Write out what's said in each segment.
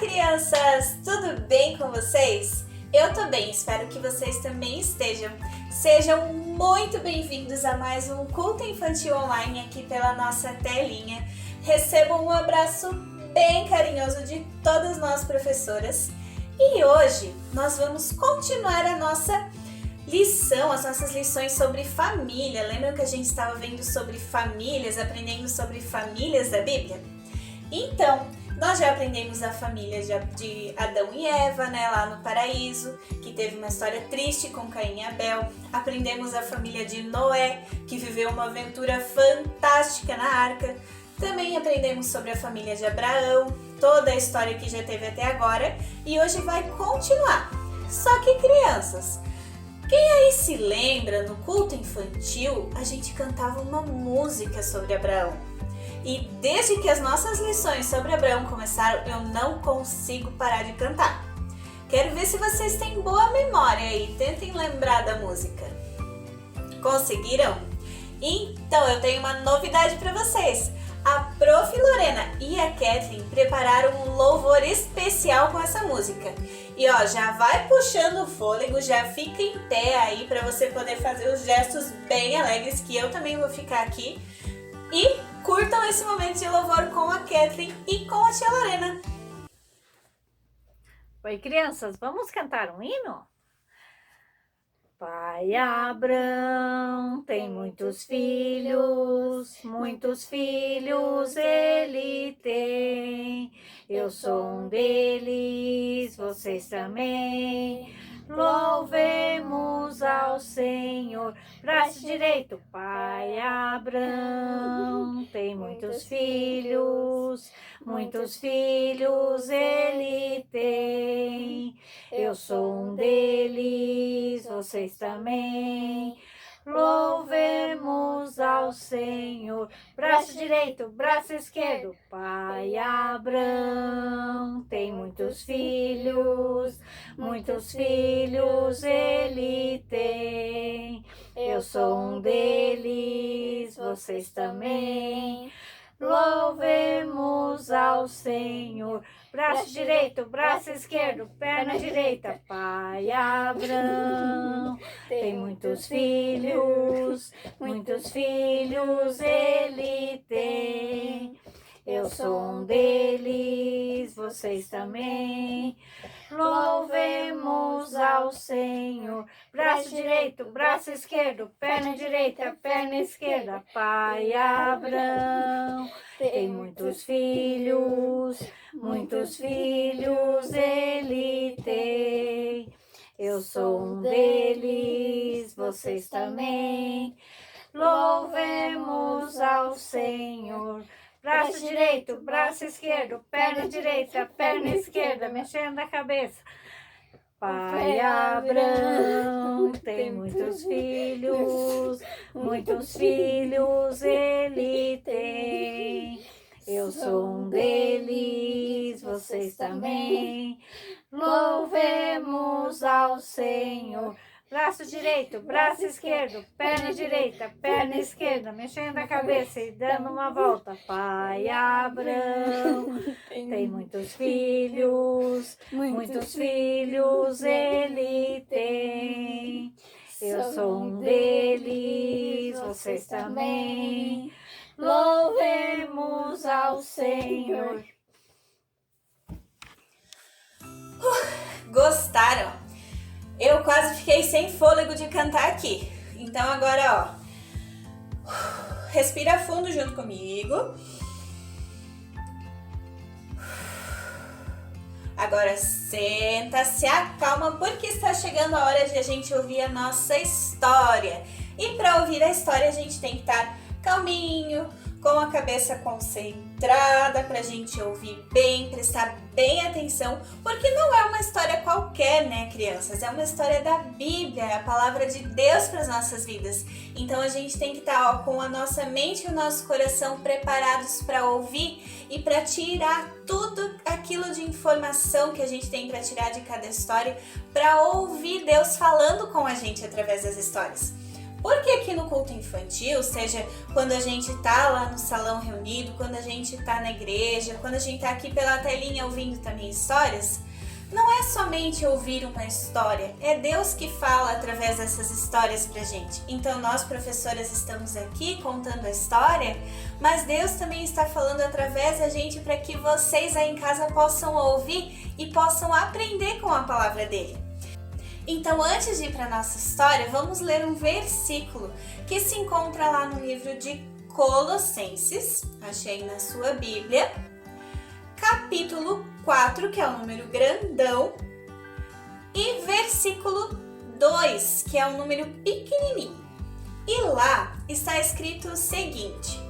crianças! Tudo bem com vocês? Eu tô bem, espero que vocês também estejam. Sejam muito bem-vindos a mais um culto infantil online aqui pela nossa telinha. Recebam um abraço bem carinhoso de todas nós professoras. E hoje nós vamos continuar a nossa lição, as nossas lições sobre família. Lembram que a gente estava vendo sobre famílias, aprendendo sobre famílias da Bíblia? Então, nós já aprendemos a família de Adão e Eva, né, lá no paraíso, que teve uma história triste com Caim e Abel. Aprendemos a família de Noé, que viveu uma aventura fantástica na arca. Também aprendemos sobre a família de Abraão, toda a história que já teve até agora. E hoje vai continuar. Só que, crianças, quem aí se lembra, no culto infantil, a gente cantava uma música sobre Abraão. E desde que as nossas lições sobre Abraão começaram, eu não consigo parar de cantar. Quero ver se vocês têm boa memória aí, tentem lembrar da música. Conseguiram? Então eu tenho uma novidade para vocês. A Prof. Lorena e a Kathleen prepararam um louvor especial com essa música. E ó, já vai puxando o fôlego, já fica em pé aí para você poder fazer os gestos bem alegres, que eu também vou ficar aqui. E curtam esse momento de louvor com a Kathleen e com a tia Lorena. Oi, crianças, vamos cantar um hino? Pai Abrão tem muitos filhos ele tem. Eu sou um deles, vocês também. Louvemos ao Senhor. Braço direito, Pai Abrão tem muitos filhos ele tem. Eu sou um deles, vocês também. Louvemos ao Senhor. Braço direito, braço esquerdo, Pai Abrão tem muitos filhos ele tem. Eu sou um deles, vocês também. Louvemos ao Senhor. Braço direito, braço esquerdo, perna direita, Pai Abrão tem muitos filhos ele tem. Eu sou um deles, vocês também. Louvemos ao Senhor. Braço direito, braço esquerdo, perna direita, perna esquerda, Pai Abrão tem muitos filhos ele tem. Eu sou um deles, vocês também. Louvemos ao Senhor. Braço direito, braço esquerdo, perna direita, perna esquerda, mexendo a cabeça. Pai Abrão tem muitos filhos ele tem. Eu sou um deles, vocês também. Louvemos ao Senhor. Braço direito, braço esquerdo, perna direita, perna esquerda, mexendo a cabeça e dando uma volta. Pai Abrão tem muitos filhos ele tem. Eu sou um deles, vocês também. Louvemos ao Senhor. Gostaram? Eu quase fiquei sem fôlego de cantar aqui. Então agora, ó, respira fundo junto comigo. Agora senta, se acalma, porque está chegando a hora de a gente ouvir a nossa história. E para ouvir a história a gente tem que estar calminho, com a cabeça concentrada para a gente ouvir bem, prestar bem atenção, porque não é uma história qualquer, né, crianças? É uma história da Bíblia, é a palavra de Deus para as nossas vidas. Então a gente tem que estar com a nossa mente e o nosso coração preparados para ouvir e para tirar tudo aquilo de informação que a gente tem para tirar de cada história, para ouvir Deus falando com a gente através das histórias. Porque aqui no culto infantil, seja quando a gente tá lá no salão reunido, quando a gente tá na igreja, quando a gente tá aqui pela telinha ouvindo também histórias, não é somente ouvir uma história, é Deus que fala através dessas histórias pra gente. Então nós, professoras, estamos aqui contando a história, mas Deus também está falando através da gente para que vocês aí em casa possam ouvir e possam aprender com a palavra dele. Então, antes de ir para a nossa história, vamos ler um versículo que se encontra lá no livro de Colossenses, achei na sua Bíblia, capítulo 4, que é o número grandão, e versículo 2, que é o número pequenininho. E lá está escrito o seguinte: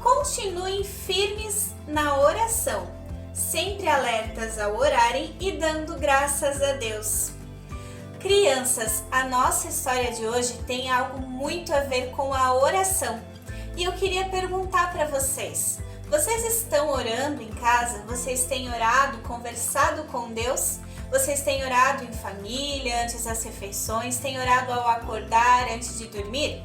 continuem firmes na oração, sempre alertas ao orarem e dando graças a Deus. Crianças, a nossa história de hoje tem algo muito a ver com a oração. E eu queria perguntar para vocês: vocês estão orando em casa? Vocês têm orado, conversado com Deus? Vocês têm orado em família, antes das refeições? Têm orado ao acordar, antes de dormir?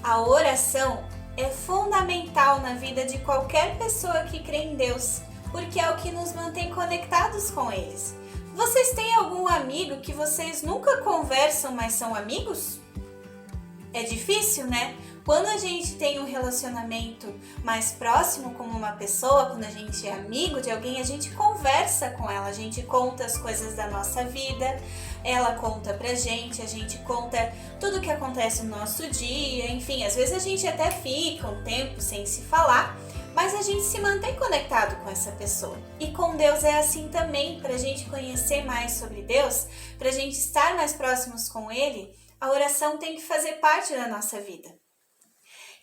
A oração é fundamental na vida de qualquer pessoa que crê em Deus, porque é o que nos mantém conectados com eles. Vocês têm algum amigo que vocês nunca conversam, mas são amigos? É difícil, né? Quando a gente tem um relacionamento mais próximo com uma pessoa, quando a gente é amigo de alguém, a gente conversa com ela, a gente conta as coisas da nossa vida, ela conta pra gente, a gente conta tudo o que acontece no nosso dia, enfim, às vezes a gente até fica um tempo sem se falar, mas a gente se mantém conectado com essa pessoa. E com Deus é assim também, para a gente conhecer mais sobre Deus, para a gente estar mais próximos com Ele, a oração tem que fazer parte da nossa vida.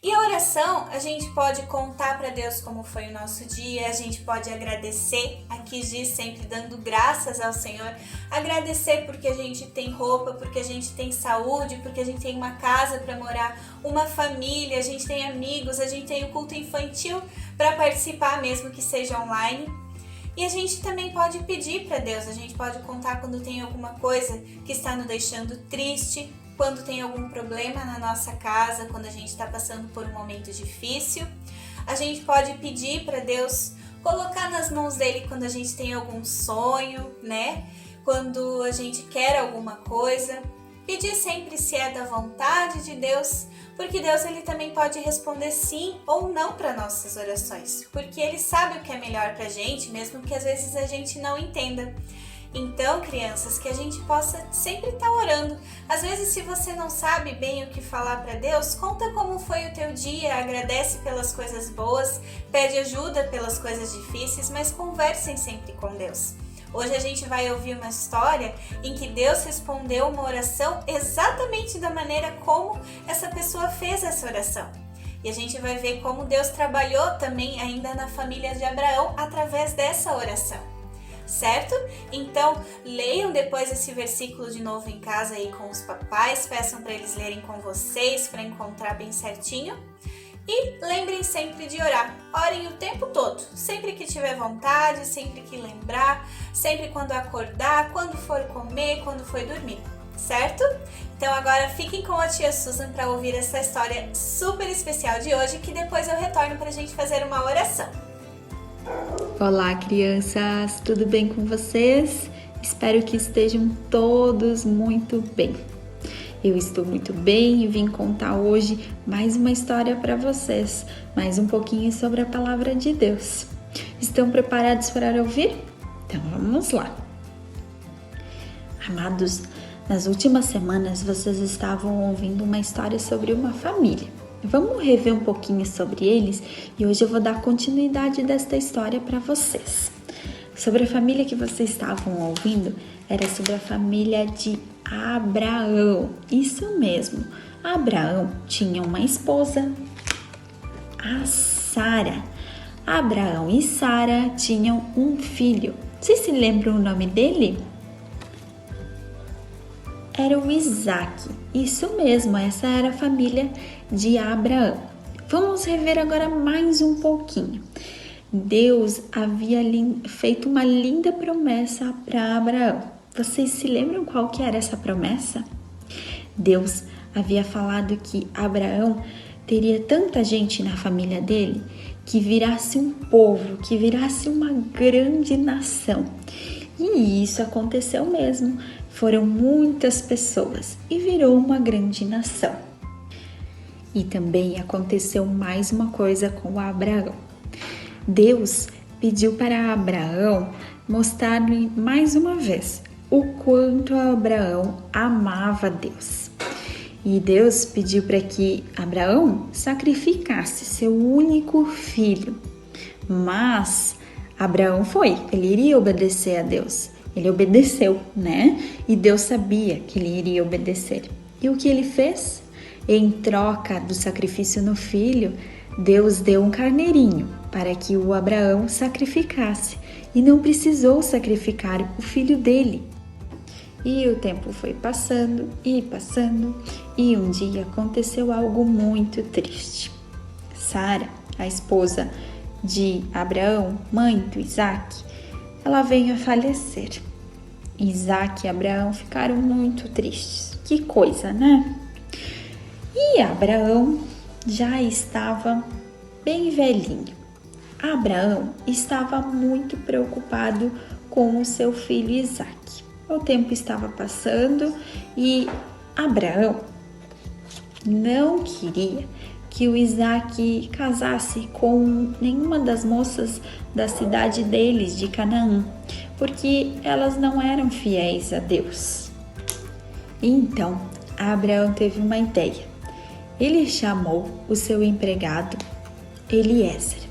E a oração, a gente pode contar para Deus como foi o nosso dia, a gente pode agradecer, aqui diz sempre dando graças ao Senhor, agradecer porque a gente tem roupa, porque a gente tem saúde, porque a gente tem uma casa para morar, uma família, a gente tem amigos, a gente tem o culto infantil para participar mesmo que seja online. E a gente também pode pedir para Deus, a gente pode contar quando tem alguma coisa que está nos deixando triste, quando tem algum problema na nossa casa, quando a gente está passando por um momento difícil. A gente pode pedir para Deus colocar nas mãos dele quando a gente tem algum sonho, né? Quando a gente quer alguma coisa. Pedir sempre se é da vontade de Deus, porque Deus ele também pode responder sim ou não para nossas orações, porque ele sabe o que é melhor para a gente, mesmo que às vezes a gente não entenda. Então, crianças, que a gente possa sempre estar orando. Às vezes, se você não sabe bem o que falar para Deus, conta como foi o teu dia, agradece pelas coisas boas, pede ajuda pelas coisas difíceis, mas conversem sempre com Deus. Hoje a gente vai ouvir uma história em que Deus respondeu uma oração exatamente da maneira como essa pessoa fez essa oração. E a gente vai ver como Deus trabalhou também ainda na família de Abraão através dessa oração. Certo? Então, leiam depois esse versículo de novo em casa aí com os papais, peçam para eles lerem com vocês para encontrar bem certinho. E lembrem sempre de orar. Orem o tempo todo, sempre que tiver vontade, sempre que lembrar, sempre quando acordar, quando for comer, quando for dormir. Certo? Então agora fiquem com a tia Susan para ouvir essa história super especial de hoje, que depois eu retorno para a gente fazer uma oração. Olá, crianças! Tudo bem com vocês? Espero que estejam todos muito bem. Eu estou muito bem e vim contar hoje mais uma história para vocês, mais um pouquinho sobre a palavra de Deus. Estão preparados para ouvir? Então vamos lá! Amados, nas últimas semanas vocês estavam ouvindo uma história sobre uma família. Vamos rever um pouquinho sobre eles e hoje eu vou dar continuidade desta história para vocês. Sobre a família que vocês estavam ouvindo, era sobre a família de Abraão. Isso mesmo, Abraão tinha uma esposa, a Sara. Abraão e Sara tinham um filho. Vocês se lembram o nome dele? Era o Isaac. Isso mesmo, essa era a família de Abraão. Vamos rever agora mais um pouquinho. Deus havia feito uma linda promessa para Abraão. Vocês se lembram qual que era essa promessa? Deus havia falado que Abraão teria tanta gente na família dele que virasse um povo, que virasse uma grande nação. E isso aconteceu mesmo. Foram muitas pessoas e virou uma grande nação. E também aconteceu mais uma coisa com Abraão. Deus pediu para Abraão mostrar-lhe mais uma vez o quanto Abraão amava Deus. E Deus pediu para que Abraão sacrificasse seu único filho. Mas Abraão ele iria obedecer a Deus. Ele obedeceu, né? E Deus sabia que ele iria obedecer. E o que ele fez? Em troca do sacrifício no filho, Deus deu um carneirinho para que o Abraão sacrificasse e não precisou sacrificar o filho dele. E o tempo foi passando e um dia aconteceu algo muito triste. Sara, a esposa de Abraão, mãe do Isaac, ela veio a falecer. Isaac e Abraão ficaram muito tristes. Que coisa, né? E Abraão já estava bem velhinho. Abraão estava muito preocupado com o seu filho Isaac. O tempo estava passando e Abraão não queria que o Isaac casasse com nenhuma das moças da cidade deles, de Canaã, porque elas não eram fiéis a Deus. Então, Abraão teve uma ideia. Ele chamou o seu empregado, Eliezer.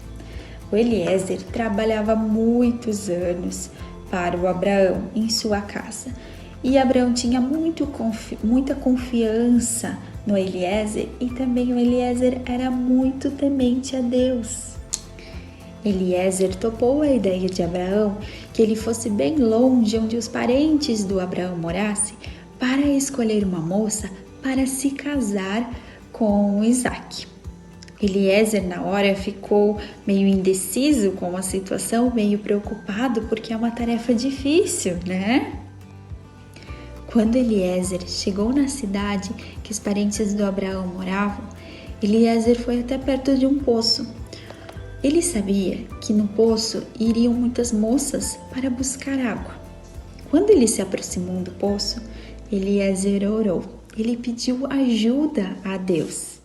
O Eliezer trabalhava muitos anos para o Abraão em sua casa. E Abraão tinha muita confiança no Eliezer e também o Eliezer era muito temente a Deus. Eliezer topou a ideia de Abraão que ele fosse bem longe onde os parentes do Abraão morassem para escolher uma moça para se casar com Isaac. Eliezer na hora ficou meio indeciso com a situação, meio preocupado porque é uma tarefa difícil, né? Quando Eliezer chegou na cidade que os parentes do Abraão moravam, Eliezer foi até perto de um poço. Ele sabia que no poço iriam muitas moças para buscar água. Quando ele se aproximou do poço, Eliezer orou. Ele pediu ajuda a Deus.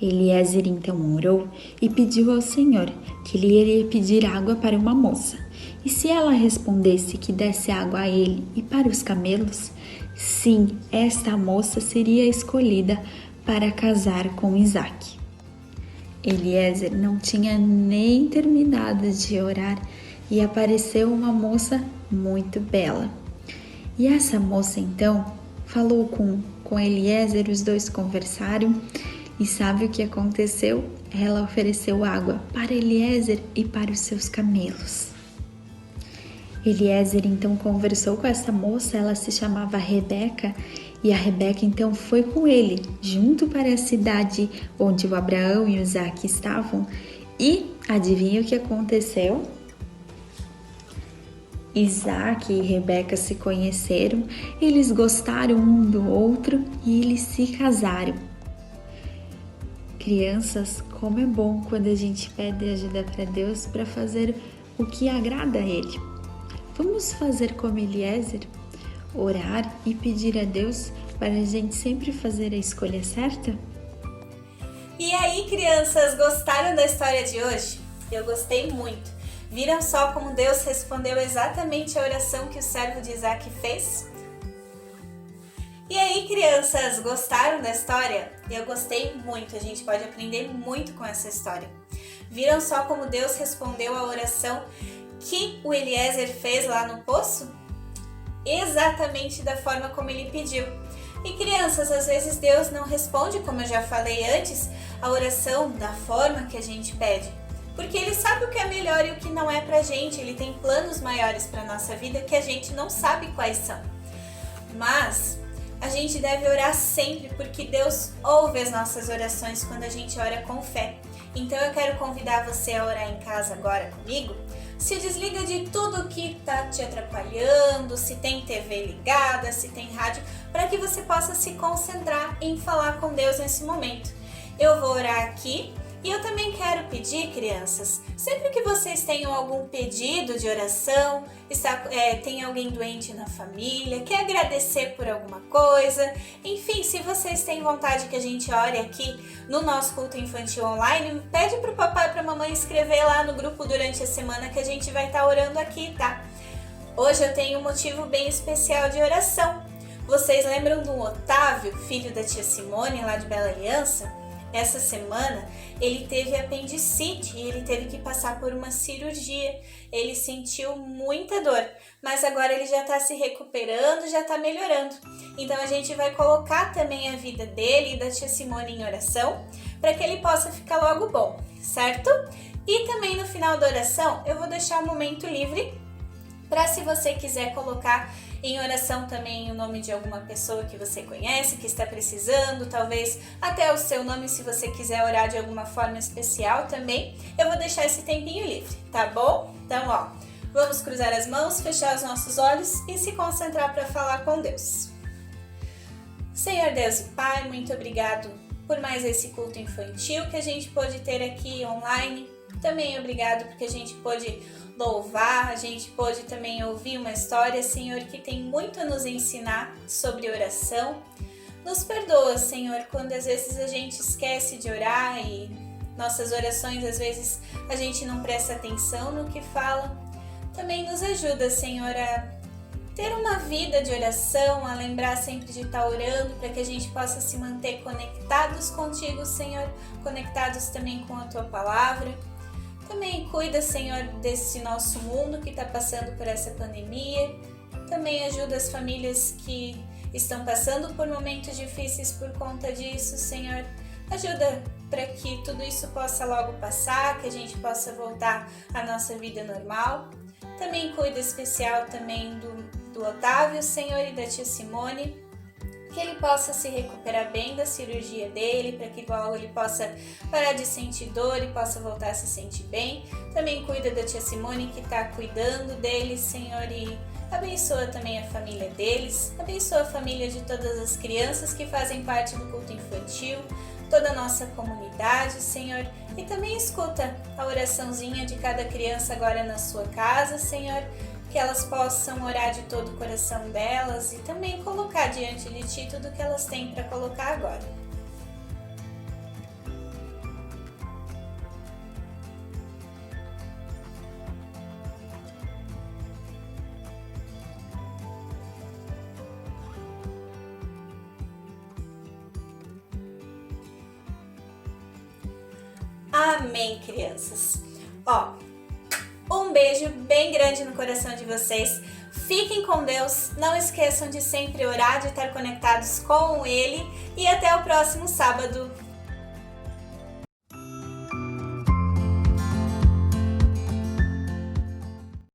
Eliezer então orou e pediu ao Senhor que ele iria pedir água para uma moça. E se ela respondesse que desse água a ele e para os camelos, sim, esta moça seria escolhida para casar com Isaac. Eliezer não tinha nem terminado de orar e apareceu uma moça muito bela. E essa moça então falou com Eliezer, os dois conversaram. E sabe o que aconteceu? Ela ofereceu água para Eliezer e para os seus camelos. Eliezer então conversou com essa moça, ela se chamava Rebeca, e a Rebeca então foi com ele, junto para a cidade onde o Abraão e o Isaac estavam. E adivinha o que aconteceu? Isaac e Rebeca se conheceram, eles gostaram um do outro e eles se casaram. Crianças, como é bom quando a gente pede ajuda para Deus para fazer o que agrada a Ele. Vamos fazer como Eliezer, orar e pedir a Deus para a gente sempre fazer a escolha certa? E aí, crianças, gostaram da história de hoje? Eu gostei muito. Viram só como Deus respondeu exatamente a oração que o servo de Isaac fez? E aí, crianças, gostaram da história? Eu gostei muito, a gente pode aprender muito com essa história. Viram só como Deus respondeu a oração que o Eliezer fez lá no poço? Exatamente da forma como ele pediu. E crianças, às vezes Deus não responde, como eu já falei antes, a oração da forma que a gente pede. Porque Ele sabe o que é melhor e o que não é pra gente. Ele tem planos maiores pra nossa vida que a gente não sabe quais são. Mas a gente deve orar sempre, porque Deus ouve as nossas orações quando a gente ora com fé. Então eu quero convidar você a orar em casa agora comigo, Se desliga de tudo que está te atrapalhando, se tem TV ligada, se tem rádio, para que você possa se concentrar em falar com Deus nesse momento. Eu vou orar aqui e eu também quero pedir, crianças, sempre que vocês tenham algum pedido de oração, tem alguém doente na família, quer agradecer por alguma coisa, enfim, se vocês têm vontade que a gente ore aqui no nosso culto infantil online, pede para o papai e para a mamãe escrever lá no grupo durante a semana que a gente vai estar orando aqui, tá? Hoje eu tenho um motivo bem especial de oração. Vocês lembram do Otávio, filho da tia Simone lá de Bela Aliança? Essa semana ele teve apendicite e ele teve que passar por uma cirurgia. Ele sentiu muita dor, mas agora ele já está se recuperando, já está melhorando. Então a gente vai colocar também a vida dele e da tia Simone em oração para que ele possa ficar logo bom, certo? E também no final da oração eu vou deixar um momento livre para, se você quiser colocar em oração também o nome de alguma pessoa que você conhece, que está precisando, talvez até o seu nome, se você quiser orar de alguma forma especial também, eu vou deixar esse tempinho livre, tá bom? Então, ó, vamos cruzar as mãos, fechar os nossos olhos e se concentrar para falar com Deus. Senhor Deus e Pai, muito obrigado por mais esse culto infantil que a gente pôde ter aqui online. Também obrigado porque a gente pôde louvar, a gente pôde também ouvir uma história, Senhor, que tem muito a nos ensinar sobre oração. Nos perdoa, Senhor, quando às vezes a gente esquece de orar e nossas orações, às vezes a gente não presta atenção no que fala. Também nos ajuda, Senhor, a ter uma vida de oração, a lembrar sempre de estar orando, para que a gente possa se manter conectados contigo, Senhor, conectados também com a Tua Palavra. Também cuida, Senhor, desse nosso mundo que está passando por essa pandemia. Também ajuda as famílias que estão passando por momentos difíceis por conta disso, Senhor. Ajuda para que tudo isso possa logo passar, que a gente possa voltar à nossa vida normal. Também cuida especial também do Otávio, Senhor, e da tia Simone, que ele possa se recuperar bem da cirurgia dele, para que logo ele possa parar de sentir dor e possa voltar a se sentir bem. Também cuida da tia Simone, que está cuidando dele, Senhor, e abençoa também a família deles, abençoa a família de todas as crianças que fazem parte do culto infantil, toda a nossa comunidade, Senhor, e também escuta a oraçãozinha de cada criança agora na sua casa, Senhor, que elas possam orar de todo o coração delas e também colocar diante de Ti tudo o que elas têm para colocar agora. Amém, crianças! Ó, um beijo bem grande no coração de vocês. Fiquem com Deus. Não esqueçam de sempre orar, de estar conectados com Ele. E até o próximo sábado.